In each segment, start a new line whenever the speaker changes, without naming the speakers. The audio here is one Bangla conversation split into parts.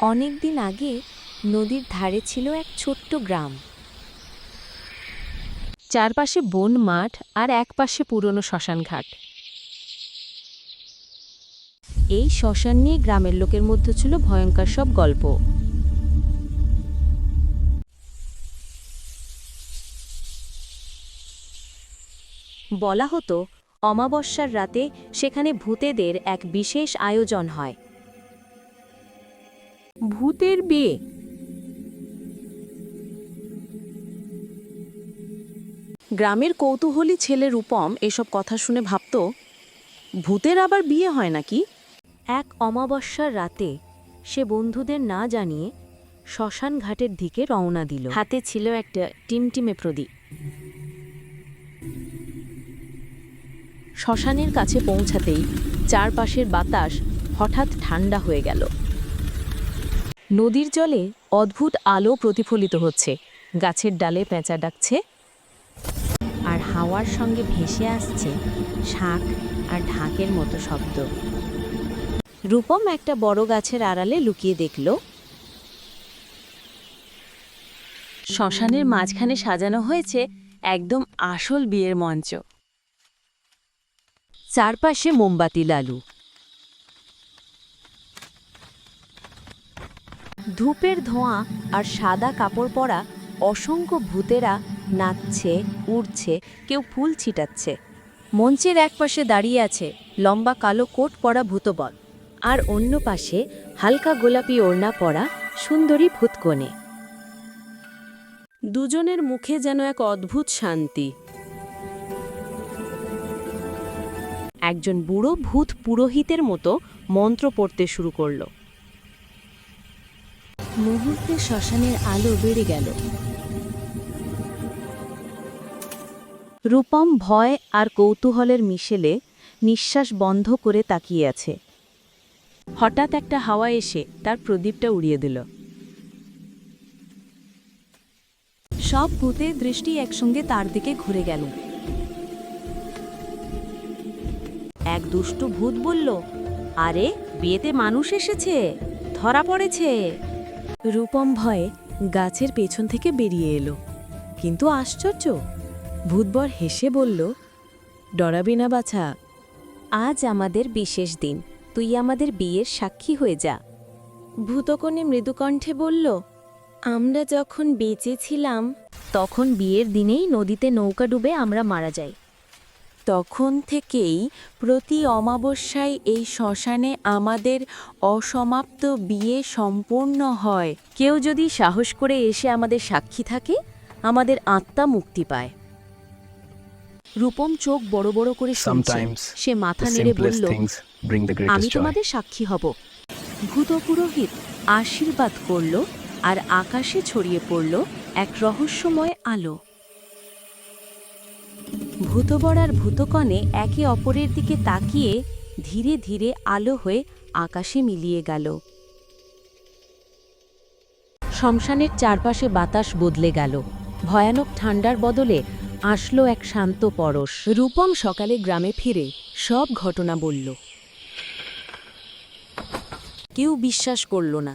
অনেক দিন আগে নদীর ধারে ছিল এক ছোট্ট গ্রাম। চারপাশে বন মাঠ আর একপাশে পুরনো শ্মশানঘাট। এই শ্মশান নিয়ে গ্রামের লোকের মধ্যে ছিল ভয়ঙ্কর সব গল্প। বলা হতো অমাবস্যার রাতে সেখানে ভূতেদের এক বিশেষ আয়োজন হয়। ভূতের বিয়ে। গ্রামের কৌতূহলী ছেলে রূপম এসব কথা শুনে ভাবত, ভূতের আবার বিয়ে হয় নাকি? এক অমাবস্যার রাতে সে বন্ধুদের না জানিয়ে শ্মশান ঘাটের দিকে রওনা দিল। হাতে ছিল একটা টিমটিমে প্রদীপ। শ্মশানের কাছে পৌঁছাতেই চারপাশের বাতাস হঠাৎ ঠান্ডা হয়ে গেল। নদীর জলে অদ্ভুত আলো প্রতিফলিত হচ্ছে, গাছের ডালে পেঁচা ডাকছে, আর হাওয়ার সঙ্গে ভেসে আসছে শাঁখ আর ঢাকের মতো শব্দ। রূপম একটা বড় গাছের আড়ালে লুকিয়ে দেখল, শ্মশানের মাঝখানে সাজানো হয়েছে একদম আসল বিয়ের মঞ্চ। চারপাশে মোমবাতি লালু, ধূপের ধোঁয়া আর সাদা কাপড় পরা অসংখ্য ভূতেরা নাচছে, উড়ছে, কেউ ফুল ছিটাচ্ছে। মঞ্চের একপাশে দাঁড়িয়ে আছে লম্বা কালো কোট পরা ভূতবল, আর অন্য পাশে হালকা গোলাপি ওড়না পরা সুন্দরী ভূতকনে। দুজনের মুখে যেন এক অদ্ভুত শান্তি। একজন বুড়ো ভূত পুরোহিতের মতো মন্ত্র পড়তে শুরু করল। মুহূর্তে শ্মশানের আলো বেড়ে গেল। রূপম ভয় আর কৌতূহলের মিশেলে নিঃশ্বাস বন্ধ করে তাকিয়ে আছে। হঠাৎ একটা হাওয়া এসে তার প্রদীপটা উড়িয়ে দিল। সব ভূতের দৃষ্টি একসঙ্গে তার দিকে ঘুরে গেল। এক দুষ্ট ভূত বলল, আরে বিয়েতে মানুষ এসেছে, ধরা পড়েছে। রূপম ভয়ে গাছের পেছন থেকে বেরিয়ে এলো। কিন্তু আশ্চর্য, ভূতবর হেসে বলল, ডরাবি না বাছা, আজ আমাদের বিশেষ দিন, তুই আমাদের বিয়ের সাক্ষী হয়ে যা। ভূতকনে মৃদুকণ্ঠে বলল, আমরা যখন বেঁচে ছিলাম তখন বিয়ের দিনেই নদীতে নৌকা ডুবে আমরা মারা যাই। তখন থেকেই প্রতি অমাবস্যায় এই শ্মশানে আমাদের অসমাপ্ত বিয়ে সম্পূর্ণ হয়। কেউ যদি সাহস করে এসে আমাদের সাক্ষী থাকে, আমাদের আত্মা মুক্তি পায়। রূপম চোখ বড় বড় করে শুনছে। সে মাথা নেড়ে বলল, আমি তোমাদের সাক্ষী হব। ভূত পুরোহিত আশীর্বাদ করল, আর আকাশে ছড়িয়ে পড়ল এক রহস্যময় আলো। ভূতবর আর ভূতকণে একে অপরের দিকে তাকিয়ে ধীরে ধীরে আলো হয়ে আকাশে মিলিয়ে গেল। শ্মশানের চারপাশে বাতাস বদলে গেল। ভয়ানক ঠান্ডার বদলে আসলো এক শান্ত পরশ। রূপম সকালে গ্রামে ফিরে সব ঘটনা বলল। কেউ বিশ্বাস করল না,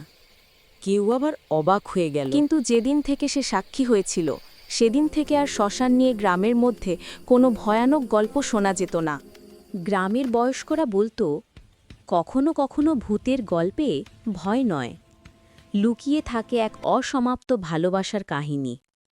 কেউ আবার অবাক হয়ে গেল। কিন্তু যেদিন থেকে সে সাক্ষী হয়েছিল, সেদিন থেকে আর শ্মশান নিয়ে গ্রামের মধ্যে কোনো ভয়ানক গল্প শোনা যেত না। গ্রামের বয়স্করা বলতো, কখনো কখনো ভূতের গল্পে ভয় নয়, লুকিয়ে থাকে এক অসমাপ্ত ভালোবাসার কাহিনী।